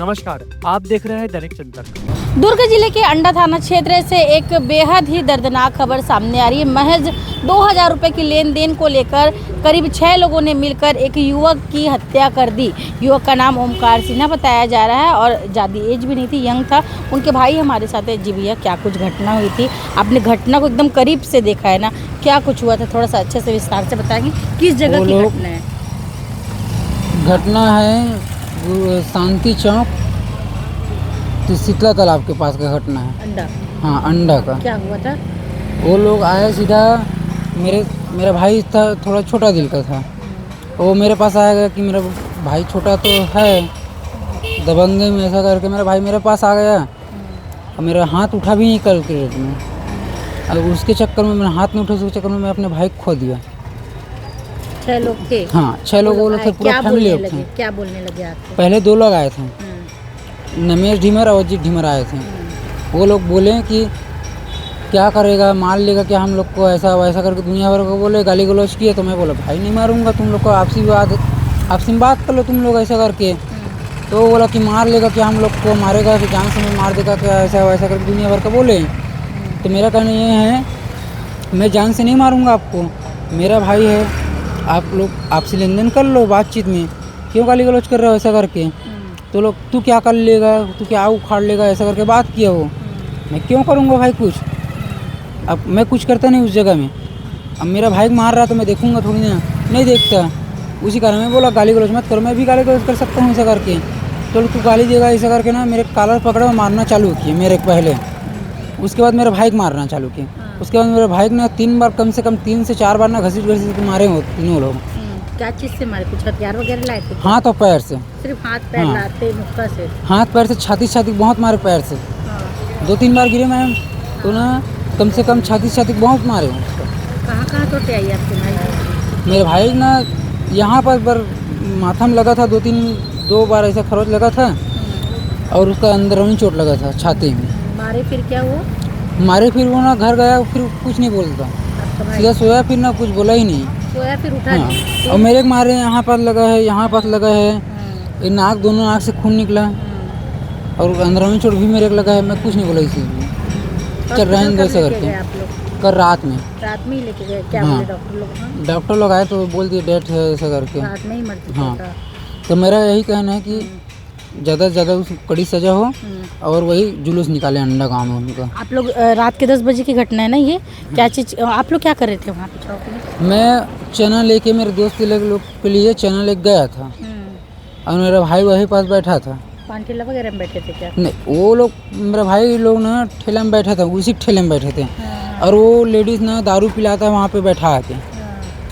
नमस्कार, आप देख रहे हैं दैनिक जनतंत्र। दुर्ग जिले के अंडा थाना क्षेत्र से एक बेहद ही दर्दनाक खबर सामने आ रही है। महज 2000 रुपए की लेन देन को लेकर करीब 6 लोगों ने मिलकर एक युवक की हत्या कर दी। युवक का नाम ओमकार सिन्हा बताया जा रहा है और ज़्यादा एज भी नहीं थी, यंग था। उनके भाई हमारे साथ है। जी भैया, क्या कुछ घटना हुई थी? आपने घटना को एकदम करीब से देखा है ना, क्या कुछ हुआ था? थोड़ा सा अच्छे से विस्तार से बताएंगे किस जगह की घटना है? घटना है शांति चौक शीतला तालाब के पास का घटना है। अंडा? हाँ, अंडा का। क्या हुआ था? वो लोग आए सीधा, मेरा भाई था, थोड़ा छोटा दिल का था। वो मेरे पास आया कि मेरा भाई छोटा तो है, दबंगे में ऐसा करके मेरा भाई मेरे पास आ गया और मेरा हाथ उठा भी नहीं कैलकुलेट में। और उसके चक्कर में मेरा हाथ नहीं उठा, उसके चक्कर में मैं अपने भाई को खो दिया। 6 लोग थे? हाँ, 6 लोग वो लोग थे, पूरा फैमिली लोग थे। क्या बोलने लगे आपको? पहले 2 लोग आए थे, नमेश ढीमर और अजीत ढीमर आए थे। वो लोग बोले कि क्या करेगा, मार लेगा क्या हम लोग को, ऐसा वैसा करके दुनिया भर को बोले, गाली गलौज किए। तो मैं बोला भाई नहीं मारूंगा, तुम लोग को आपसी में बात कर लो तुम लोग ऐसा करके। तो वो बोला कि मार लेगा क्या हम लोग को, मारेगा कि जान से मैं मार देगा क्या, ऐसा वैसा करके दुनिया भर का बोले। तो मेरा कहना ये है, मैं जान से नहीं मारूंगा आपको, मेरा भाई है, आप लोग आपसी लेन देन कर लो बातचीत में, क्यों गाली गलौज कर रहे हो ऐसा करके। तो लोग तू क्या कर लेगा, तू क्या उखाड़ लेगा, ऐसा करके बात किया। वो मैं क्यों करूँगा भाई कुछ, अब मैं कुछ करता नहीं उस जगह में। अब मेरा भाई मार रहा तो मैं देखूँगा थोड़ी ना, नहीं देखता। उसी कारण मैं बोला गाली गलौज मत करो, मैं भी गाली गलौज कर सकता हूँ ऐसा करके। तो तू गाली देगा ऐसा करके ना, मेरे कॉलर पकड़ा और मारना चालू किए मेरे पहले। उसके बाद मेरे भाई को मारना चालू किए। उसके बाद मेरे भाई ने 3 बार, कम से कम 3 से 4 बार ना घसीट मारे हो तीनों लोग। क्या चीज़ से मारे? कुछ हथियार वगैरह लाए थे? हाथ और पैर से। सिर्फ हाथ पैर? हाँ। लाते मुक्का से? हाथ पैर से, छाती बहुत मारे पैर से। 2-3 बार गिरे मैम, तो ना कम से कम छाती बहुत मारे। कहाँ चोटें आई आपके भाई? मेरे भाई ना यहाँ पर माथा में लगा था, 2 बार ऐसा खरोच लगा था और उसका अंदरूनी चोट लगा था छाती में। मारे फिर क्या हुआ? मारे फिर वो ना घर गया, फिर कुछ नहीं बोलता, सीधा सोया, फिर ना कुछ बोला ही नहीं। सोया फिर उठा? हाँ। और मेरे मारे यहाँ पर लगा है, यहाँ पर लगा है, ये नाक, दोनों नाक से खून निकला और अंदरूनी चोट भी मेरे को लगा है। मैं कुछ नहीं बोला इसी में, चल रहे हैं ऐसा करके। कल रात में ही लेके गए? क्या बोले डॉक्टर लोग? डॉक्टर लोग आए तो बोल दिए डेथ है ऐसा करके। रात में ही मरती? हाँ, तो मेरा यही कहना है कि ज़्यादा से ज़्यादा उसको कड़ी सज़ा हो और वही जुलूस निकाले अंडा गाँव में उनका। आप लोग रात के 10 बजे की घटना है ना ये? क्या चीज़ आप लोग क्या कर रहे थे वहाँ पे चौक में? मैं चना लेके, मेरे दोस्त लोग के लिए चना लेके गया था और मेरा भाई वहीं पास बैठा था। पान ठेला वगैरह में बैठे थे क्या? नहीं, वो लोग, मेरा भाई लोग ना ठेला में बैठा था, उसी ठेले में बैठे थे। और वो लेडीज़ ना दारू पिलाता है वहाँ पे बैठा आके,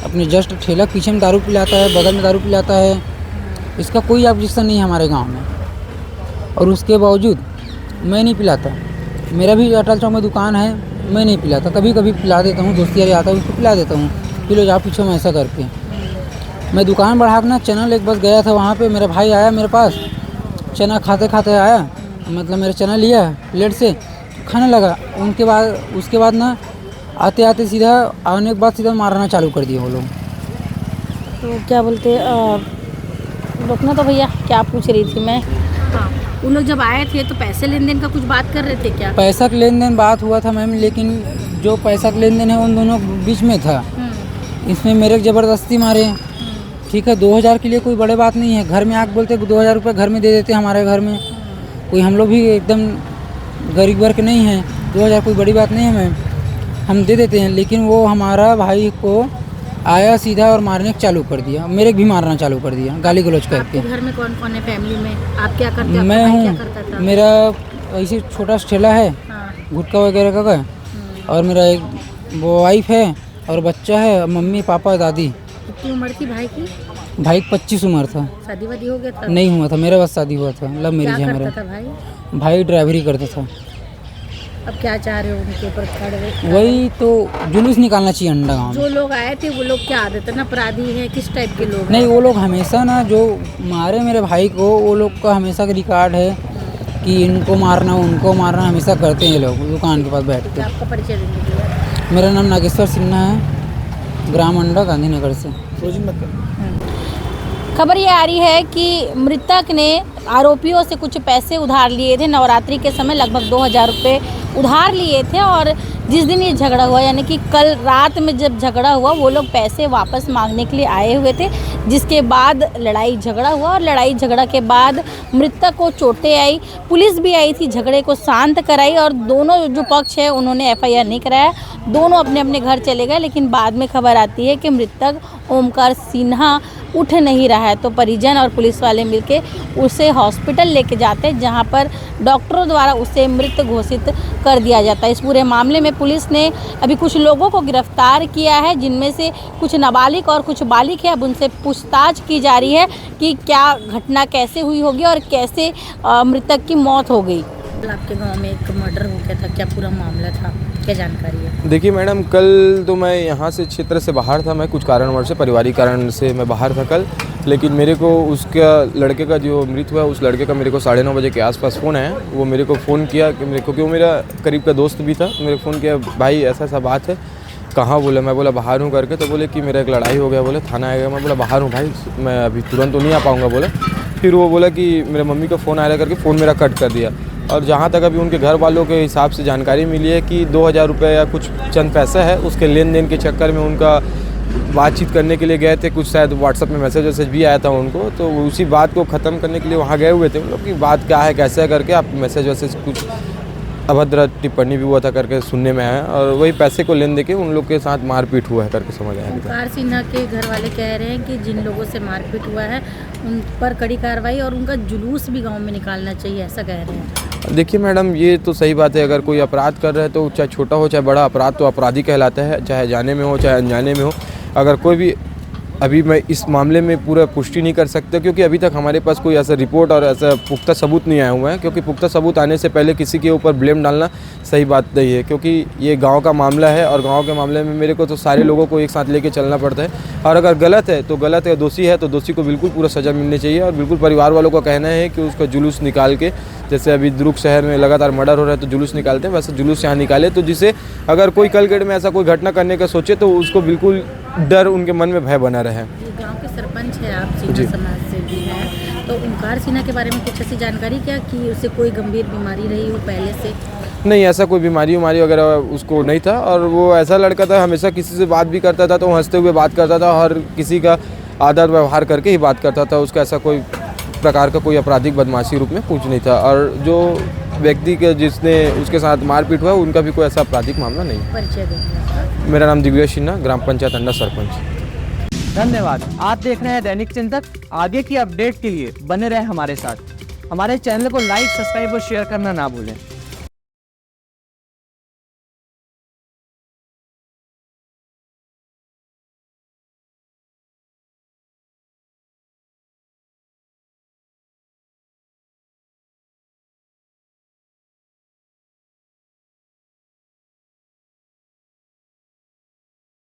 अपने जस्ट ठेला पीछे में दारू पिलाता है, बगल में दारू पिलाता है। इसका कोई ऑब्जेक्शन नहीं है हमारे गांव में, और उसके बावजूद मैं नहीं पिलाता। मेरा भी अटल चौक में दुकान है, मैं नहीं पिलाता। कभी कभी पिला देता हूँ, दोस्त यार आता है उसको पिला देता हूँ, पी लो जाओ पीछे में, ऐसा करके। मैं दुकान बढ़ा के ना चना लेके बस गया था वहाँ पे। मेरा भाई आया मेरे पास, चना खाते खाते आया, मतलब मेरा चना लिया प्लेट से, खाने लगा। उसके बाद ना आते आते सीधा आने के बाद सीधा मारना चालू कर दिया वो लोग। तो क्या बोलते, रुकना तो भैया, क्या पूछ रही थी मैं? हाँ, उन लोग जब आए थे तो पैसे लेन देन का कुछ बात कर रहे थे क्या? पैसा का लेन देन बात हुआ था मैम, लेकिन जो पैसा का लेन देन है उन दोनों बीच में था। इसमें मेरे ज़बरदस्ती मारे। ठीक है, 2000 के लिए कोई बड़े बात नहीं है। घर में आके बोलते 2000 रुपये घर में दे देते हमारे घर में। कोई, हम लोग भी एकदम गरीब वर्ग नहीं हैं, 2000 कोई बड़ी बात नहीं है मैम, हम दे देते हैं। लेकिन वो हमारा भाई को आया सीधा और मारने चालू कर दिया, मेरे भी मारना चालू कर दिया गाली गलौज करके। घर में कौन कौन है फैमिली में? आप क्या करते हैं? मैं हूँ, मेरा ऐसे छोटा ठेला है, गुटखा वगैरह का, और मेरा एक वाइफ है और बच्चा है, मम्मी पापा दादी। कितनी उम्र थी भाई की? भाई 25 उम्र था। शादी वादी हो गया था? नहीं हुआ था, मेरा बस शादी हुआ था, लव मैरिज है मेरा। भाई ड्राइवरी करता था। अब क्या चाह रहे हो उनके ऊपर खड़े? वही तो जुलूस निकालना चाहिए अंडा गाँव में। जो लोग आए थे वो लोग क्या आदत है ना, अपराधी है? किस टाइप के लोग? नहीं, वो लोग हमेशा ना, जो मारे मेरे भाई को, वो लोग का हमेशा का रिकॉर्ड है कि इनको मारना उनको मारना हमेशा करते हैं ये लोग दुकान के पास बैठ के। आपका परिचय दे दीजिए। मेरा नाम नागेश्वर सिन्हा है, ग्राम अंडा, गांधीनगर से। खबर ये आ रही है कि मृतक ने आरोपियों से कुछ पैसे उधार लिए थे। नवरात्रि के समय लगभग 2000 रुपये उधार लिए थे और जिस दिन ये झगड़ा हुआ यानी कि कल रात में जब झगड़ा हुआ वो लोग पैसे वापस मांगने के लिए आए हुए थे, जिसके बाद लड़ाई झगड़ा हुआ और लड़ाई झगड़ा के बाद मृतक को चोटें आई। पुलिस भी आई थी, झगड़े को शांत कराई और दोनों जो पक्ष है उन्होंने एफआईआर नहीं कराया, दोनों अपने अपने घर चले गए। लेकिन बाद में खबर आती है कि मृतक ओमकार सिन्हा उठ नहीं रहा है, तो परिजन और पुलिस वाले मिलके उसे हॉस्पिटल लेके जाते हैं, जहां पर डॉक्टरों द्वारा उसे मृत घोषित कर दिया जाता है। इस पूरे मामले में पुलिस ने अभी कुछ लोगों को गिरफ्तार किया है, जिनमें से कुछ नाबालिग और कुछ बालिग है। अब उनसे पूछताछ की जा रही है कि क्या घटना कैसे हुई होगी और कैसे मृतक की मौत हो गई। आपके गाँव में एक मर्डर हो गया था, क्या पूरा मामला था, क्या जानकारी है? देखिए मैडम, कल तो मैं यहाँ से क्षेत्र से बाहर था, मैं कुछ कारणवश से पारिवारिक कारण से मैं बाहर था कल, लेकिन मेरे को उसका लड़के का जो मृत हुआ उस लड़के का मेरे को 9:30 बजे के आसपास फ़ोन आया। वो मेरे को फ़ोन किया कि मेरे को, क्योंकि वो मेरा करीब का दोस्त भी था, मेरे को फ़ोन किया, भाई ऐसा ऐसा बात है, कहाँ बोला? मैं बोला बाहर हूँ करके, तो बोले कि मेरा एक लड़ाई हो गया, बोले थाना आएगा। मैं बोला बाहर हूँ भाई, मैं अभी तुरंत तो नहीं आ पाऊँगा बोला। फिर वो बोला कि मेरे मम्मी का फ़ोन आया करके फ़ोन मेरा कट कर दिया। और जहाँ तक अभी उनके घर वालों के हिसाब से जानकारी मिली है कि 2000 रुपये या कुछ चंद पैसा है, उसके लेन देन के चक्कर में उनका बातचीत करने के लिए गए थे, कुछ शायद व्हाट्सएप में मैसेज भी आया था उनको, तो उसी बात को ख़त्म करने के लिए वहाँ गए हुए थे उन लोग की बात क्या है कैसे करके, आप मैसेज वैसेज कुछ अभद्र टिप्पणी भी हुआ था करके सुनने में आया, और वही पैसे को लेन दे के उन लोग के साथ मारपीट हुआ है करके समझ आया। ओमकार सिन्हा के घर वाले कह रहे हैं कि जिन लोगों से मारपीट हुआ है उन पर कड़ी कार्रवाई और उनका जुलूस भी गांव में निकालना चाहिए, ऐसा कह रहे हैं। देखिए मैडम, ये तो सही बात है, अगर कोई अपराध कर रहा है तो चाहे छोटा हो चाहे बड़ा, अपराध तो अपराधी कहलाता है, चाहे जाने में हो चाहे अनजाने में हो। अगर कोई भी, अभी मैं इस मामले में पूरा पुष्टि नहीं कर सकता क्योंकि अभी तक हमारे पास कोई ऐसा रिपोर्ट और ऐसा पुख्ता सबूत नहीं आया हुआ है, क्योंकि पुख्ता सबूत आने से पहले किसी के ऊपर ब्लेम डालना सही बात नहीं है, क्योंकि ये गांव का मामला है और गांव के मामले में मेरे को तो सारे लोगों को एक साथ लेके चलना पड़ता है, और अगर गलत है तो गलत है, दोषी है तो दोषी को बिल्कुल पूरा सज़ा मिलनी चाहिए। और बिल्कुल परिवार वालों का कहना है कि उसका जुलूस निकाल के, जैसे अभी दुर्ग शहर में लगातार मर्डर हो रहा है तो जुलूस निकालते हैं, वैसे जुलूस यहाँ निकाले, तो जिससे अगर कोई कल गेट में ऐसा कोई घटना करने का सोचे तो उसको बिल्कुल डर उनके मन में भय बना रहे। गांव के सरपंच है आप, सिन्हा समाज से भी हैं, तो ओमकार सिन्हा के बारे में कुछ ऐसी जानकारी क्या कि उसे कोई गंभीर बीमारी रही हो पहले से? नहीं, ऐसा कोई बीमारी वगैरह उसको नहीं था, और वो ऐसा लड़का था, हमेशा किसी से बात भी करता था तो हंसते हुए बात करता था, हर किसी का आदर व्यवहार करके ही बात करता था, उसका ऐसा कोई प्रकार का कोई आपराधिक बदमाशी रूप में कुछ नहीं था। और जो व्यक्ति के जिसने उसके साथ मारपीट हुआ उनका भी कोई ऐसा आपराधिक मामला नहीं। परिचय देंगे। मेरा नाम दिव्येश सिन्हा, ग्राम पंचायत अंडा सरपंच। धन्यवाद। आप देख रहे हैं दैनिक चिंतक। आगे की अपडेट के लिए बने रहें हमारे साथ। हमारे चैनल को लाइक, सब्सक्राइब और शेयर करना ना भूलें।